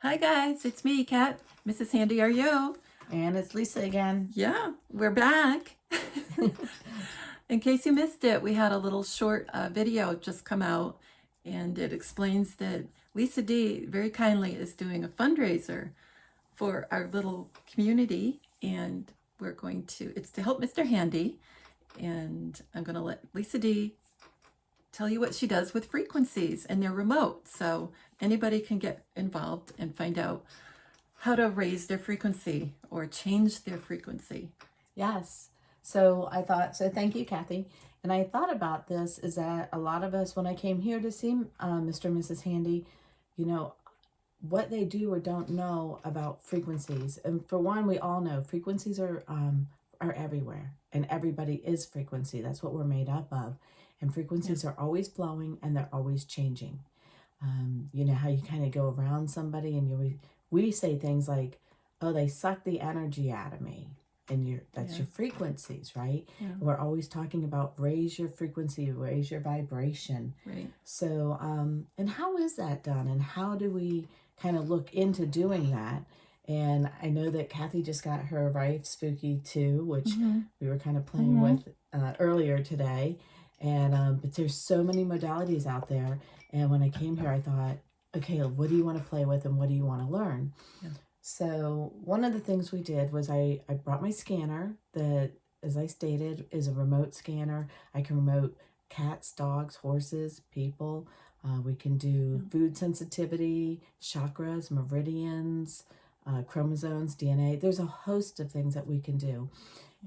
Hi guys, it's me, Kat, MrsHandyRU. And it's Lisa again. Yeah, we're back. In case you missed it, we had a little short video just come out, and it explains that Lisa D very kindly is doing a fundraiser for our little community, and it's to help Mr. Handy, and I'm going to let Lisa D tell you what she does with frequencies, and they're remote, so anybody can get involved and find out how to raise their frequency or change their frequency. Yes. So thank you, Kathy. And I thought about this is that a lot of us, when I came here to see Mr. and Mrs. Handy, you know, what they do or don't know about frequencies. And for one, we all know frequencies are everywhere, and everybody is frequency. That's what we're made up of. And frequencies are always flowing, and they're always changing. You know how you kind of go around somebody and we say things like, oh, they suck the energy out of me. And that's your frequencies, right? Yeah. We're always talking about raise your frequency, raise your vibration. Right. So, and how is that done? And how do we kind of look into doing that? And I know that Kathy just got her Rife Spooky 2, which we were kind of playing with earlier today. And but there's so many modalities out there. And when I came here, I thought, okay, what do you want to play with and what do you want to learn? Yeah. So one of the things we did was I brought my scanner that, as I stated, is a remote scanner. I can remote cats, dogs, horses, people. We can do food sensitivity, chakras, meridians, chromosomes, DNA. There's a host of things that we can do.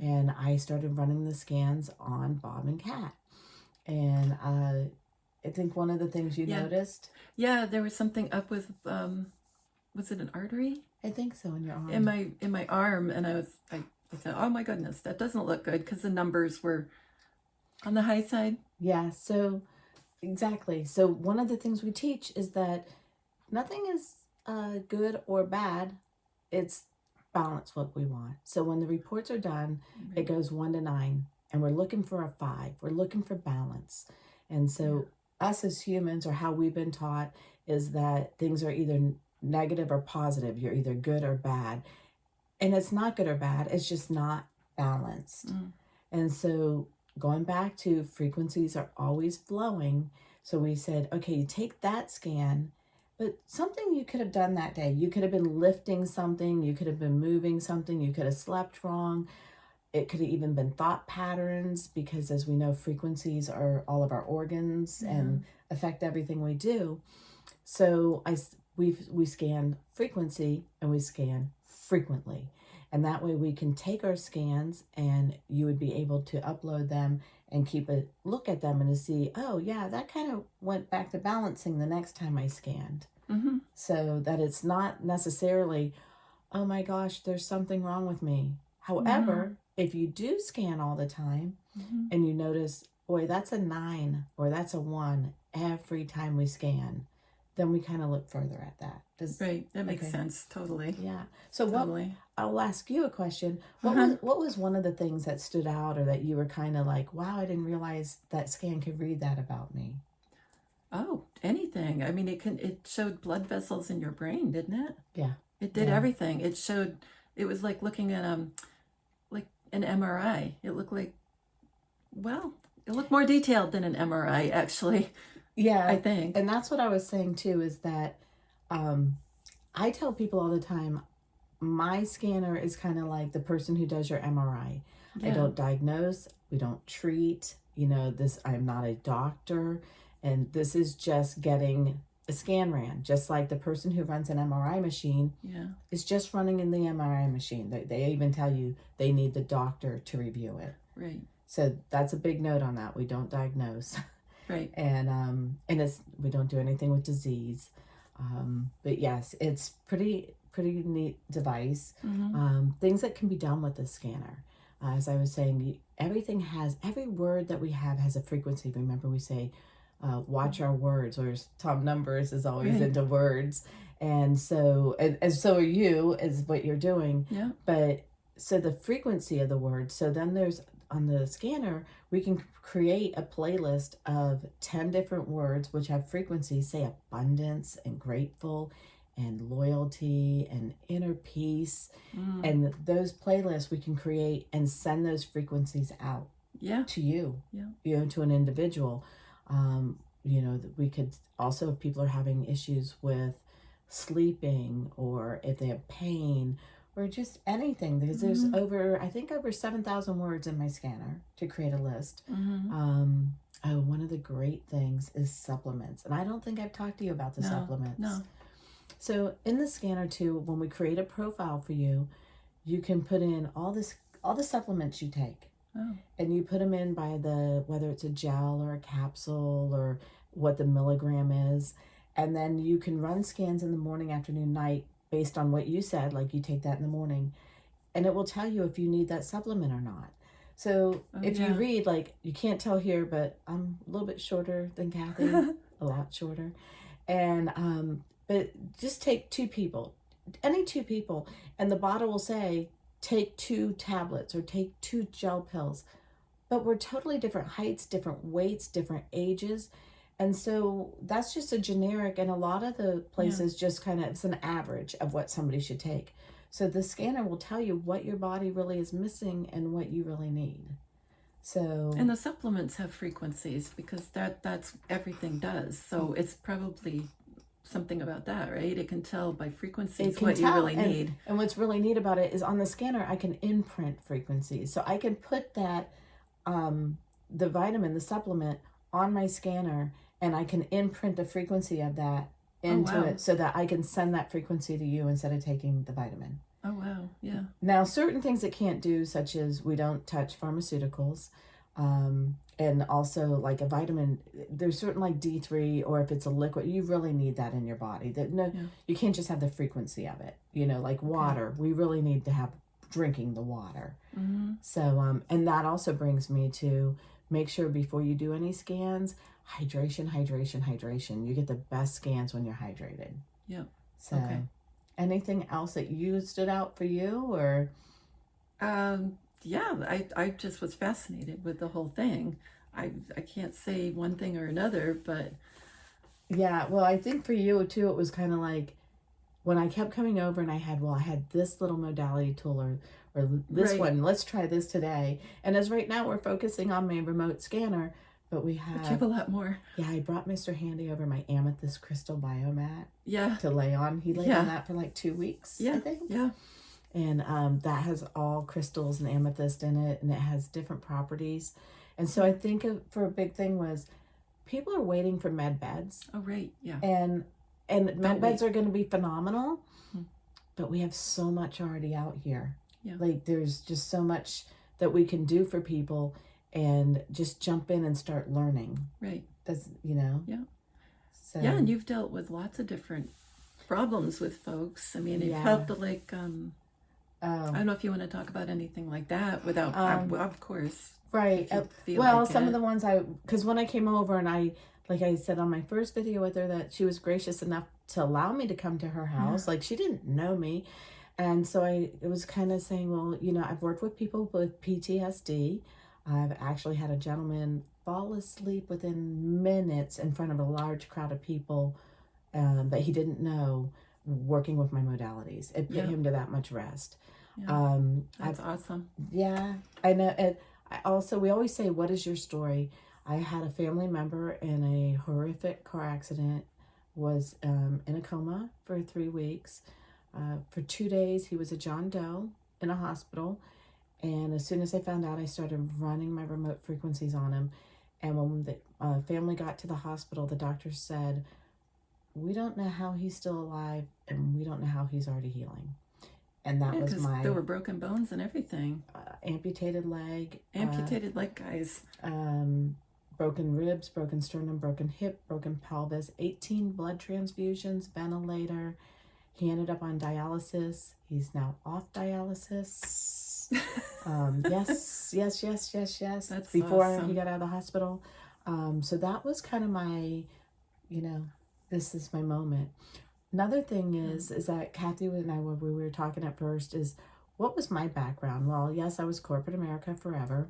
And I started running the scans on Bob and Kat. And I think one of the things you noticed. Yeah, there was something up with, was it an artery? I think so, in your arm. In my arm, and I said, oh my goodness, that doesn't look good, because the numbers were on the high side. Yeah, so exactly. So one of the things we teach is that nothing is good or bad. It's balance what we want. So when the reports are done, it goes 1 to 9, and we're looking for a 5. We're looking for balance. And so us as humans, or how we've been taught, is that things are either negative or positive. You're either good or bad. And it's not good or bad. It's just not balanced. And so going back to frequencies are always flowing. So we said, okay, you take that scan, but something you could have done that day. You could have been lifting something. You could have been moving something. You could have slept wrong. It could have even been thought patterns, because as we know, frequencies are all of our organs and affect everything we do. So we scan frequency and we scan frequently. And that way we can take our scans, and you would be able to upload them and keep a look at them and to see, oh yeah, that kind of went back to balancing the next time I scanned. So that it's not necessarily, oh my gosh, there's something wrong with me. However, if you do scan all the time and you notice, boy, that's a 9 or that's a 1 every time we scan, then we kind of look further at that. Right, that makes sense, totally. Yeah. So I'll ask you a question. What was one of the things that stood out, or that you were kind of like, wow, I didn't realize that scan could read that about me? Oh, anything. I mean, it showed blood vessels in your brain, didn't it? Yeah. It did everything. It was like looking at like an MRI. It looked more detailed than an MRI, actually. Yeah, I think. And that's what I was saying too, is that I tell people all the time, my scanner is kind of like the person who does your MRI. I don't diagnose, we don't treat, I'm not a doctor, and this is just getting a scan ran, just like the person who runs an MRI machine is just running in the MRI machine. They even tell you they need the doctor to review it. Right. So that's a big note on that. We don't diagnose. Right. And we don't do anything with disease. But yes, it's pretty neat device. Things that can be done with the scanner. As I was saying, every word that we have has a frequency. Remember, we say, watch our words, or Tom Numbers is always into words. And so, and so are you, is what you're doing. Yeah. But so the frequency of the word, so then there's, on the scanner, we can create a playlist of 10 different words which have frequencies, say abundance and grateful and loyalty and inner peace. Mm. And those playlists we can create and send those frequencies out Yeah. to you, Yeah. to an individual. We could also, if people are having issues with sleeping, or if they have pain, or just anything, because there's over 7,000 words in my scanner to create a list. One of the great things is supplements, and I don't think I've talked to you about the supplements. No. So in the scanner too, when we create a profile for you, you can put in all the supplements you take. Oh. And you put them in by whether it's a gel or a capsule or what the milligram is. And then you can run scans in the morning, afternoon, night, based on what you said, like you take that in the morning. And it will tell you if you need that supplement or not. So if you read, like, you can't tell here, but I'm a little bit shorter than Kathy, a lot shorter. And, but just take any two people, and the bottle will say, take 2 tablets or take 2 gel pills. But we're totally different heights, different weights, different ages. And so that's just a generic, and a lot of the places just kind of, it's an average of what somebody should take. So the scanner will tell you what your body really is missing and what you really need. So, and the supplements have frequencies, because that's everything does. So it's probably something about that, right? It can tell by frequencies what you really need. And what's really neat about it is on the scanner, I can imprint frequencies. So I can put that, the vitamin, the supplement on my scanner, and I can imprint the frequency of that into it, so that I can send that frequency to you instead of taking the vitamin. Oh, wow. Yeah. Now, certain things it can't do, such as we don't touch pharmaceuticals. And also, like a vitamin, there's certain, like D3, or if it's a liquid, you really need that in your body. You can't just have the frequency of it. Like water, we really need to have drinking the water. So, and that also brings me to make sure before you do any scans, hydration, hydration, hydration. You get the best scans when you're hydrated. Yeah. So, anything else that stood out for you, or? Yeah, I just was fascinated with the whole thing. I can't say one thing or another, but yeah, well, I think for you too, it was kind of like when I kept coming over and I had this little modality tool or this one, let's try this today. And as right now we're focusing on my remote scanner, but you have a lot more. Yeah, I brought Mr. Handy over my amethyst crystal biomat. Yeah. To lay on. He laid on that for like 2 weeks, I think. Yeah. And that has all crystals and amethyst in it, and it has different properties. And so I think for a big thing was people are waiting for med beds. Oh, right. Yeah. And med beds are going to be phenomenal, but we have so much already out here. Yeah. Like there's just so much that we can do for people, and just jump in and start learning. Right. That's, Yeah. So, yeah, and you've dealt with lots of different problems with folks. I mean, you've helped I don't know if you want to talk about anything like that without, of course. Right. Well, like some of the ones because when I came over and like I said on my first video with her, that she was gracious enough to allow me to come to her house. Like she didn't know me. And so it was kind of saying, well, I've worked with people with PTSD. I've actually had a gentleman fall asleep within minutes in front of a large crowd of people that he didn't know, working with my modalities. It put him to that much rest. Yeah. That's awesome. Yeah, I know. And we always say, what is your story? I had a family member in a horrific car accident, was in a coma for 3 weeks. For 2 days, he was a John Doe in a hospital. And as soon as I found out, I started running my remote frequencies on him. And when the family got to the hospital, the doctor said, we don't know how he's still alive, and we don't know how he's already healing. And that was there were broken bones and everything. Amputated leg. Amputated leg, guys. Broken ribs, broken sternum, broken hip, broken pelvis, 18 blood transfusions, ventilator. He ended up on dialysis. He's now off dialysis. Yes. That's before awesome. He got out of the hospital. So that was kind of my, this is my moment. Another thing is that Kathy and I, when we were talking at first, is what was my background? Well, yes, I was corporate America forever.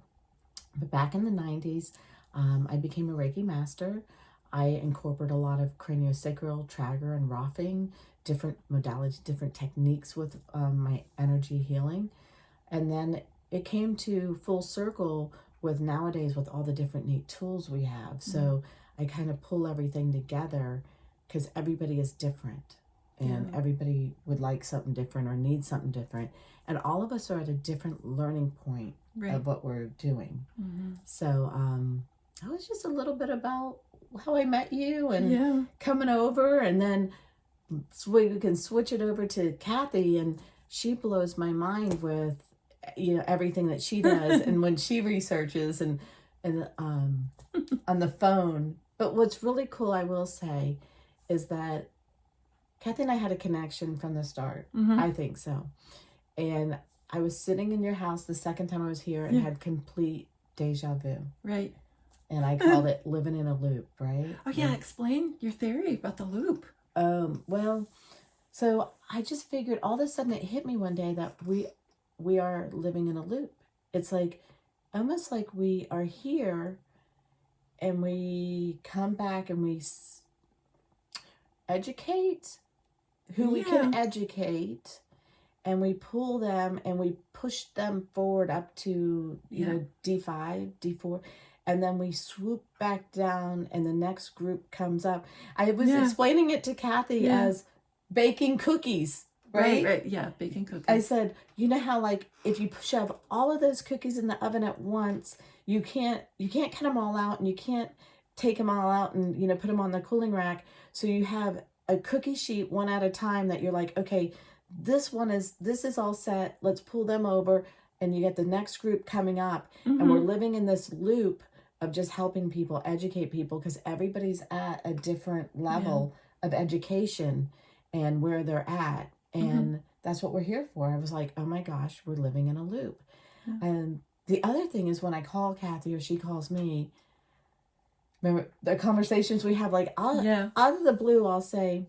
But back in the 90s, I became a Reiki master. I incorporate a lot of craniosacral, trager, and Rothing, different modalities, different techniques with my energy healing. And then it came to full circle with nowadays with all the different neat tools we have. So I kind of pull everything together because everybody is different and everybody would like something different or need something different. And all of us are at a different learning point of what we're doing. So that was just a little bit about how I met you and coming over, and then we can switch it over to Kathy, and she blows my mind with everything that she does and when she researches and on the phone. But what's really cool, I will say, is that Kathy and I had a connection from the start. I think so. And I was sitting in your house the second time I was here and had complete deja vu. Right. And I called it living in a loop, right? Oh yeah, explain your theory about the loop. Well, so I just figured all of a sudden it hit me one day that we are living in a loop. It's like almost like we are here and we come back and we educate who we can educate, and we pull them and we push them forward up to D5, D4, and then we swoop back down and the next group comes up. I was explaining it to Kathy as baking cookies. Right? Yeah, baking cookies. I said, you know how like if you shove all of those cookies in the oven at once, you can't cut them all out and you can't take them all out and put them on the cooling rack. So you have a cookie sheet one at a time that you're like, okay, this is all set. Let's pull them over, and you get the next group coming up, and we're living in this loop of just helping people, educate people, because everybody's at a different level of education and where they're at. And that's what we're here for. I was like, oh my gosh, we're living in a loop. And the other thing is when I call Kathy or she calls me, remember the conversations we have, like out of the blue, I'll say,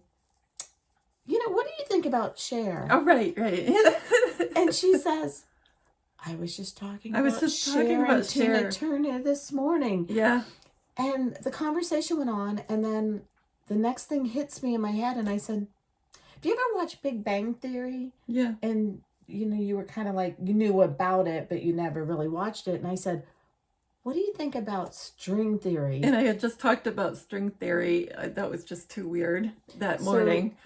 what do you think about Cher? Oh, right. And she says, I was just talking about Cher Turner this morning. Yeah. And the conversation went on, and then the next thing hits me in my head, and I said, have you ever watched Big Bang Theory? Yeah. And, you were kind of like, you knew about it, but you never really watched it. And I said, what do you think about string theory? And I had just talked about string theory. That was just too weird that morning.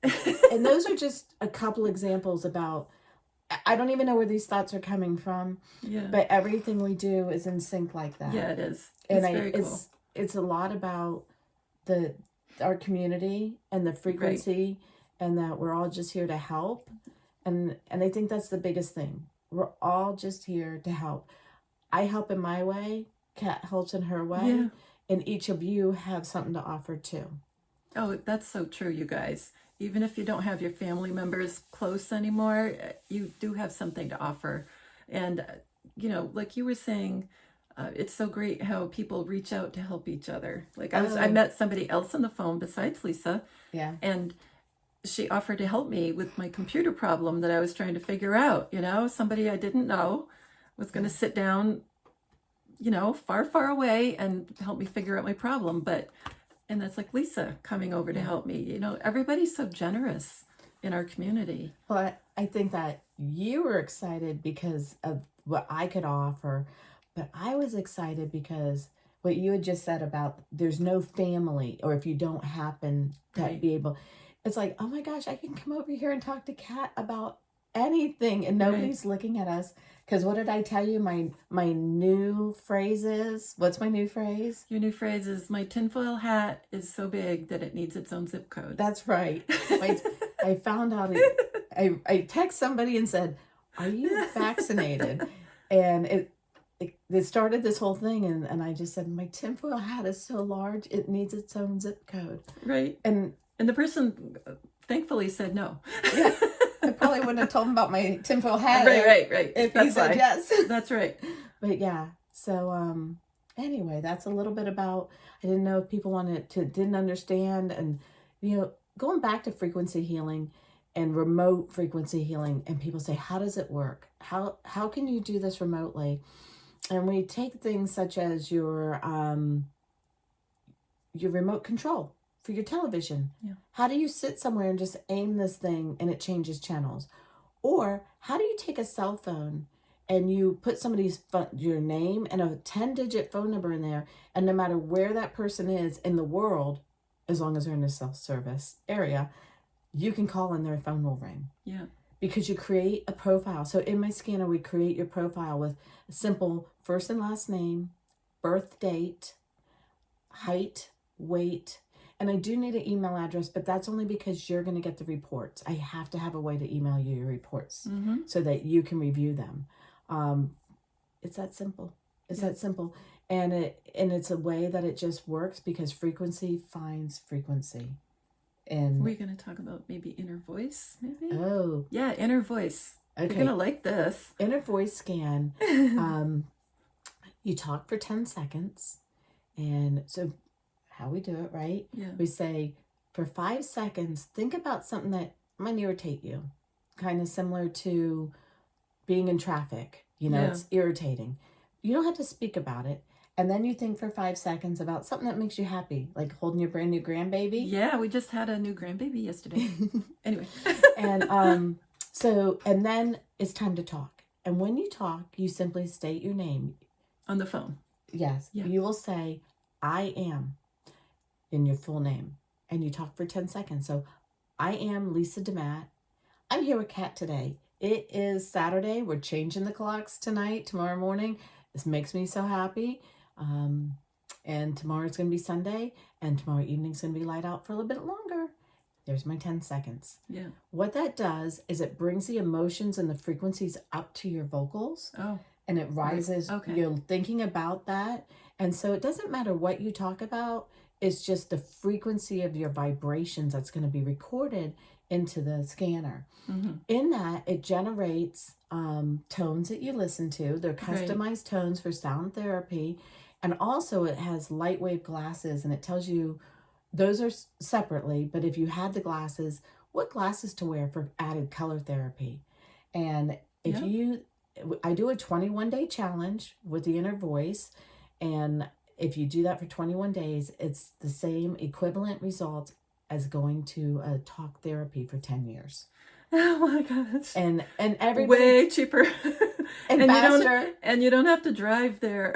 And those are just a couple examples about, I don't even know where these thoughts are coming from. Yeah. But everything we do is in sync like that. Yeah, it is. It's very cool. It's a lot about our community and the frequency, and that we're all just here to help. And I think that's the biggest thing. We're all just here to help. I help in my way. Kat helps in her way. And each of you have something to offer too. Oh, that's so true, you guys. Even if you don't have your family members close anymore, you do have something to offer. And, like you were saying, it's so great how people reach out to help each other. Like I met somebody else on the phone besides Lisa. Yeah. And she offered to help me with my computer problem that I was trying to figure out. Somebody I didn't know was going to sit down, far, far away and help me figure out my problem. And that's like Lisa coming over to help me. Everybody's so generous in our community. Well, I think that you were excited because of what I could offer, but I was excited because what you had just said about there's no family, or if you don't happen to be able, it's like, oh my gosh, I can come over here and talk to Kat about anything and nobody's looking at us. Because what did I tell you? My new phrase is, what's my new phrase? Your new phrase is, my tinfoil hat is so big that it needs its own zip code. That's right. I found out, I text somebody and said, are you vaccinated? And it started this whole thing, and I just said, my tinfoil hat is so large, it needs its own zip code. Right. And the person thankfully said no. Yeah. I probably wouldn't have told him about my tinfoil hat. Right. If he said yes. That's right. But yeah, so anyway, that's a little bit about, I didn't know if people didn't understand, and going back to frequency healing and remote frequency healing, and people say, how does it work? How can you do this remotely? And we take things such as your your remote control for your television. Yeah. How do you sit somewhere and just aim this thing and it changes channels? Or how do you take a cell phone and you put somebody's your name and a 10-digit phone number in there, and no matter where that person is in the world, as long as they're in a self-service area, you can call and their phone will ring. Yeah. Because you create a profile. So in my scanner, we create your profile with a simple first and last name, birth date, height, weight, and I do need an email address, but that's only because you're going to get the reports. I have to have a way to email you your reports so that you can review them. It's that simple. It's that simple. And it's a way that it just works because frequency finds frequency. And we're going to talk about maybe inner voice, maybe? Oh. Yeah, inner voice. Okay. You're going to like this. Inner voice scan. You talk for 10 seconds. And so how we do it, right? Yeah. We say, for 5 seconds, think about something that might irritate you. Kind of similar to being in traffic. You know, it's irritating. You don't have to speak about it. And then you think for 5 seconds about something that makes you happy, like holding your brand new grandbaby. Yeah, we just had a new grandbaby yesterday. Anyway. And and then it's time to talk. And when you talk, you simply state your name. On the phone. Yes. Yeah. You will say, I am, in your full name. And you talk for 10 seconds. So, I am Lisa DeMatt. I'm here with Kat today. It is Saturday. We're changing the clocks tonight, tomorrow morning. This makes me so happy. And tomorrow's going to be Sunday. And tomorrow evening's going to be light out for a little bit longer. There's my 10 seconds. Yeah. What that does is it brings the emotions and the frequencies up to your vocals. Oh. And it rises. Right. Okay. You're thinking about that. And so it doesn't matter what you talk about. It's just the frequency of your vibrations that's going to be recorded into the scanner. In that, it generates tones that you listen to. They're customized tones for sound therapy. And also it has light wave glasses, and it tells you those are separately, but if you had the glasses, what glasses to wear for added color therapy. And if I do a 21-day challenge with the inner voice, and if you do that for 21 days, it's the same equivalent results as going to a talk therapy for 10 years. Oh my gosh. And everybody, way cheaper. and faster. You don't have to drive there.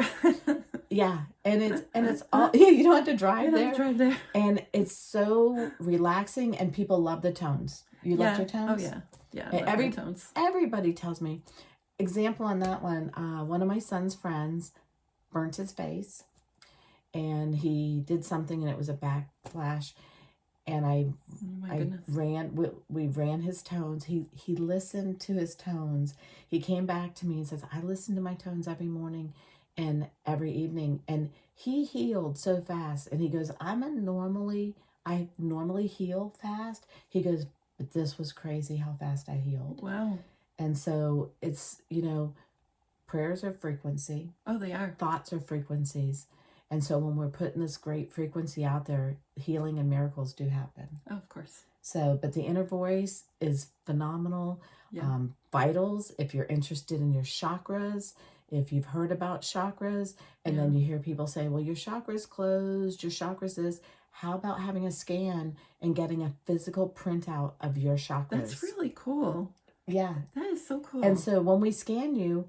Yeah. And it's all, you don't have to drive there. And it's so relaxing, and people love the tones. You love your tones? Oh yeah. Yeah. And I love tones. Everybody tells me. Example on that one of my son's friends burnt his face, and he did something, and it was a backlash. And we ran his tones. He listened to his tones. He came back to me and says, I listen to my tones every morning and every evening. And he healed so fast. And he goes, I normally heal fast. He goes, but this was crazy how fast I healed. Wow. And so it's, prayers are frequency. Oh, they are. Thoughts are frequencies. And so when we're putting this great frequency out there, healing and miracles do happen. Oh, of course. So, but the inner voice is phenomenal. Yeah. Vitals, if you're interested in your chakras, if you've heard about chakras, and then you hear people say, well, your chakra's closed, your chakra's this. How about having a scan and getting a physical printout of your chakras? That's really cool. Yeah. That is so cool. And so when we scan you,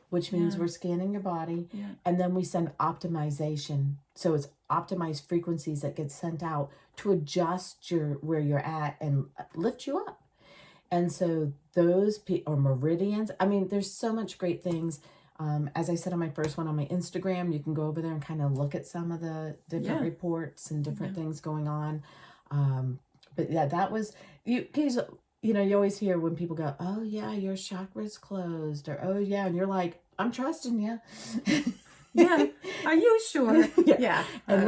which means we're scanning your body, and then we send optimization. So it's optimized frequencies that get sent out to adjust where you're at and lift you up. And so those or meridians, I mean, there's so much great things. As I said on my first one on my Instagram, you can go over there and kind of look at some of the different reports and different things going on. But yeah, that was, you always hear when people go, oh yeah, your chakra's closed, or oh yeah, and you're like, I'm trusting you. Yeah. Are you sure? Yeah. And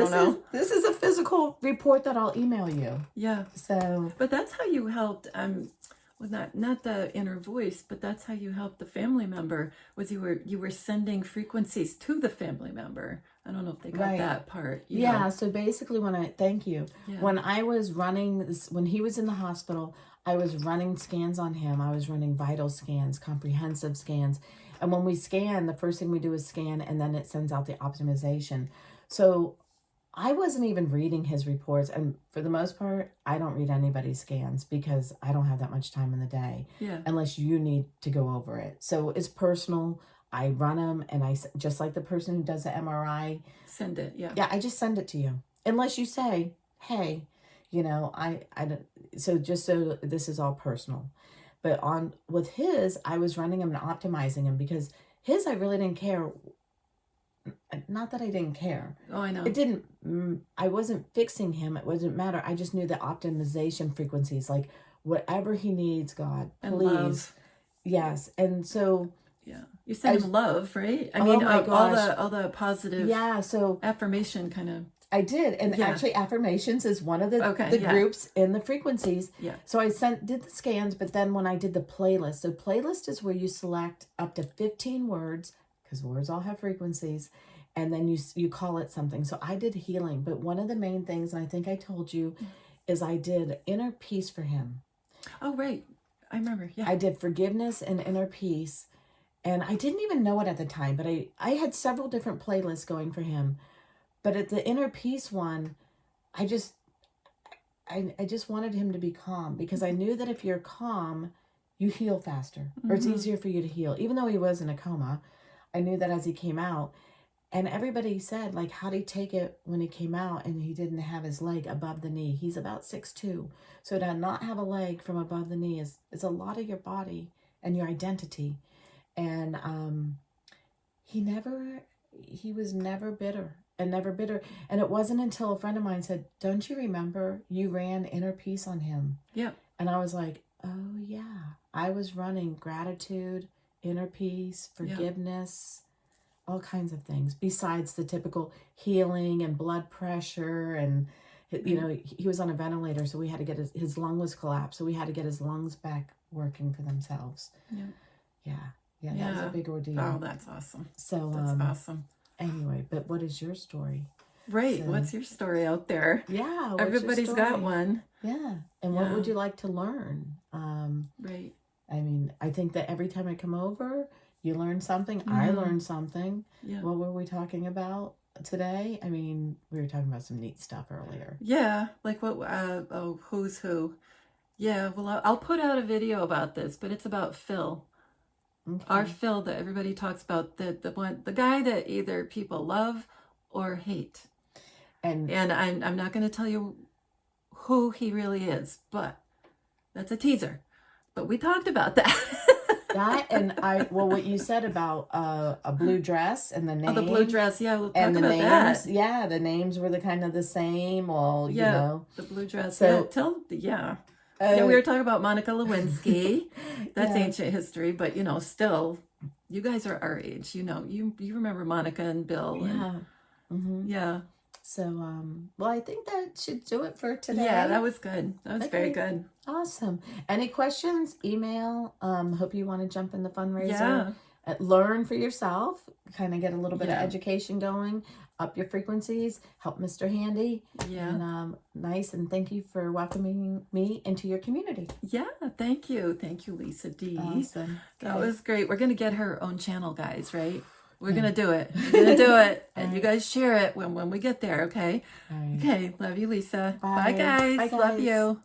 this is a physical report that I'll email you. Yeah. So. But that's how you helped. Not the inner voice, but that's how you helped the family member. Was you were sending frequencies to the family member. I don't know if they got that part. Yeah. So basically, when I was running this, when he was in the hospital, I was running scans on him. I was running vital scans, comprehensive scans. And when we scan, the first thing we do is scan, and then it sends out the optimization. So I wasn't even reading his reports. And for the most part, I don't read anybody's scans because I don't have that much time in the day. Yeah. Unless you need to go over it. So it's personal. I run them, and just like the person who does the MRI. Send it, yeah. Yeah, I just send it to you. Unless you say, hey, you know, I don't, so just so this is all personal. But with his, I was running him and optimizing him because his, I really didn't care. Not that I didn't care. Oh, I know. It didn't, I wasn't fixing him. It wasn't matter. I just knew the optimization frequencies, like whatever he needs, God, please. And love. Yes. And so. Yeah. You send him love, right? I mean, all the positive affirmation kind of. I did. And actually affirmations is one of the groups in the frequencies. Yeah. So I did the scans, but then when I did the playlist, the playlist is where you select up to 15 words, because words all have frequencies, and then you call it something. So I did healing, but one of the main things, and I think I told you, is I did inner peace for him. Oh, right. I remember. Yeah. I did forgiveness and inner peace. And I didn't even know it at the time, but I had several different playlists going for him. But at the inner peace one, I just wanted him to be calm, because I knew that if you're calm, you heal faster, or it's easier for you to heal. Even though he was in a coma, I knew that as he came out. And everybody said, like, how'd he take it when he came out and he didn't have his leg above the knee? He's about 6'2". So to not have a leg from above the knee is a lot of your body and your identity. And he was never bitter. And it wasn't until a friend of mine said, don't you remember you ran inner peace on him? Yeah. And I was like, oh yeah, I was running gratitude, inner peace, forgiveness, all kinds of things besides the typical healing and blood pressure. And you know, he was on a ventilator, so we had to get his lung was collapsed, so we had to get his lungs back working for themselves. Yeah, that was a big ordeal. Oh, that's awesome. So that's awesome. Anyway, but what is your story? Right. So, what's your story out there? Yeah. Everybody's got one. Yeah. And what would you like to learn? Right. I mean, I think that every time I come over, you learn something. I learned something. Yeah. What were we talking about today? I mean, we were talking about some neat stuff earlier. Yeah. Like what, who's who. Yeah. Well, I'll put out a video about this, but it's about Phil. Okay. Our Phil that everybody talks about, the guy that either people love or hate. And I'm not going to tell you who he really is, but that's a teaser. But we talked about that. That and what you said about a blue dress and the name. Oh, the blue dress, yeah, we'll talk and the about names, that. Yeah, the names were the kind of the same. Well, you know, the blue dress. So yeah. Yeah, we were talking about Monica Lewinsky. That's ancient history, but you know, still, you guys are our age. You know, you remember Monica and Bill. And, yeah. So, well, I think that should do it for today. Yeah, that was good. That was very good. Awesome. Any questions? Email. Hope you want to jump in the fundraiser. Yeah. Learn for yourself. Kind of get a little bit of education going. Up your frequencies. Help Mr. Handy. Yeah. And nice. And thank you for welcoming me into your community. Yeah. Thank you. Thank you, Lisa D. Awesome. That was great. We're going to get her own channel, guys, right? We're going to do it. We're going to do it. And you guys share it when we get there, okay? Right. Okay. Love you, Lisa. Bye, guys. Bye, guys. Love you.